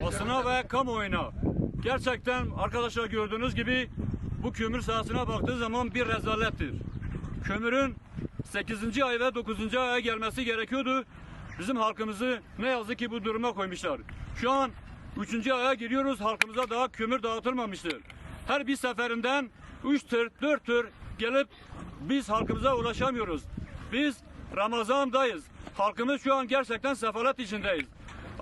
Basına ve kamuoyuna gerçekten arkadaşlar gördüğünüz gibi bu kömür sahasına baktığı zaman bir rezalettir. Kömürün 8. ay ve 9. aya gelmesi gerekiyordu. Bizim halkımızı ne yazık ki bu duruma koymuşlar. Şu an 3. aya giriyoruz, halkımıza daha kömür dağıtılmamıştır. Her bir seferinden 3 tır, 4 tır gelip biz halkımıza ulaşamıyoruz. Biz Ramazan'dayız. Halkımız şu an gerçekten sefalet içindeyiz.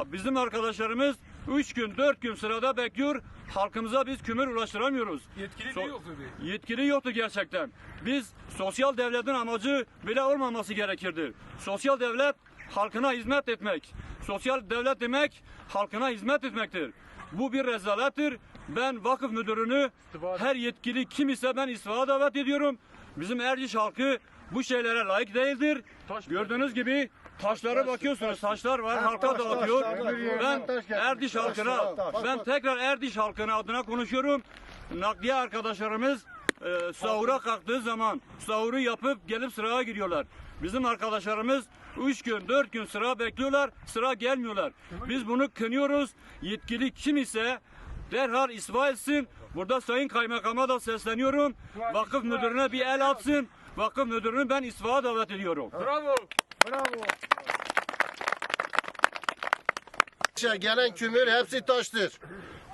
Bizim arkadaşlarımız 3 gün 4 gün sırada bekliyor. Halkımıza biz kömür ulaştıramıyoruz. Yetkili de yok tabii. Yetkili yoktu gerçekten. Biz sosyal devletin amacı bile olmaması gerekirdi. Sosyal devlet halkına hizmet etmek. Sosyal devlet demek halkına hizmet etmektir. Bu bir rezalettir. Ben vakıf müdürünü, her yetkili kim ise ben istifa davet ediyorum. Bizim Erciş halkı bu şeylere layık değildir. Gördüğünüz gibi taşlara bakıyorsunuz. Taşlar var, halka dağıtıyor. Ben Erdiş halkına, ben tekrar Erdiş halkına adına konuşuyorum. Nakliye arkadaşlarımız sahura kalktığı zaman sahuru yapıp gelip sıraya giriyorlar. Bizim arkadaşlarımız 3 gün 4 gün sıra bekliyorlar, sıra gelmiyorlar. Biz bunu kınıyoruz. Yetkili kim ise derhal istifa etsin. Burada Sayın Kaymakam'a da sesleniyorum. Vakıf müdürüne bir el atsın. Vakıf müdürünü ben istifa davet ediyorum. Bravo. Bravo. Gelen kömür hepsi taştır.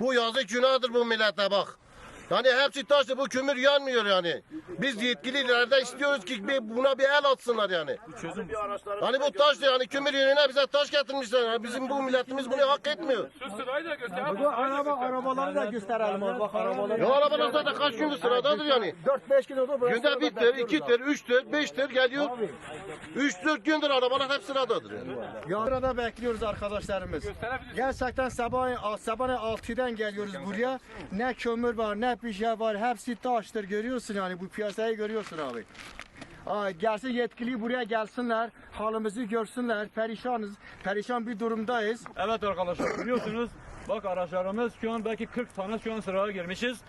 Bu yazık günahtır bu millete bak. Yani hepsi taştır, bu kömür yanmıyor yani. Biz yetkililerden istiyoruz ki buna bir el atsınlar yani. Hani bu taştır yani, kömür yerine bize taş getirmişler. Yani bizim bu milletimiz bunu hak etmiyor. Şu sırayı da göster. Bu arabaları da gösterelim abi. Bak arabaları. Ya arabalar zaten kaç gündür sıradadır yani. 4-5 gün oldu. Günde bir tır, 2 tır, 3 tır, 5 tır geliyor. 3-4 gündür arabalar hep sıradadır yani. Sırada bekliyoruz arkadaşlarımız. Gerçekten sabah 6'dan geliyoruz buraya. Ne kömür var, ne bir şey var. Hepsi taştır, görüyorsun yani. Bu piyasayı görüyorsun abi. Gelsin yetkili buraya gelsinler. Halimizi görsünler. Perişanız. Perişan bir durumdayız. Evet arkadaşlar biliyorsunuz bak araçlarımız şu an belki 40 tane şu an sıraya girmişiz.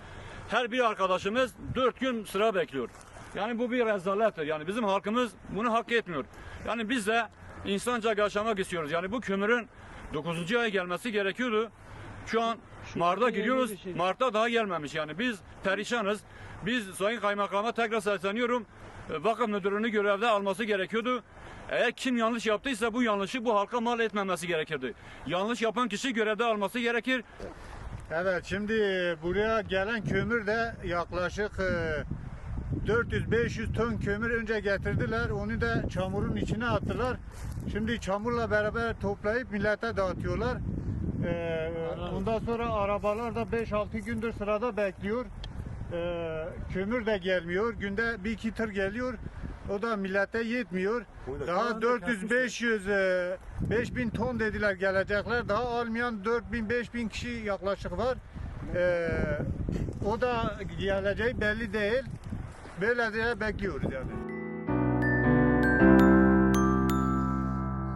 Her bir arkadaşımız 4 gün sıra bekliyor. Yani bu bir rezalettir. Yani bizim halkımız bunu hak etmiyor. Yani biz de insanca yaşamak istiyoruz. Yani bu kömürün 9. aya gelmesi gerekiyordu. Şu an Mart'a giriyoruz. Mart'ta daha gelmemiş. Yani biz perişanız. Biz Sayın Kaymakam'a tekrar sesleniyorum. Vakıf müdürünü görevde alması gerekiyordu. Eğer kim yanlış yaptıysa bu yanlışı bu halka mal etmemesi gerekirdi. Yanlış yapan kişi görevde alması gerekir. Evet, şimdi buraya gelen kömür de yaklaşık 400-500 ton kömür önce getirdiler. Onu da çamurun içine attılar. Şimdi çamurla beraber toplayıp millete dağıtıyorlar. Ondan sonra arabalar da 5-6 gündür sırada bekliyor. Kömür de gelmiyor. Günde 1-2 tır geliyor. O da millete yetmiyor. Daha 400-500-5000 ton dediler gelecekler. Daha almayan 4000-5000 kişi yaklaşık var. O da geleceği belli değil. Böyle diye bekliyoruz yani.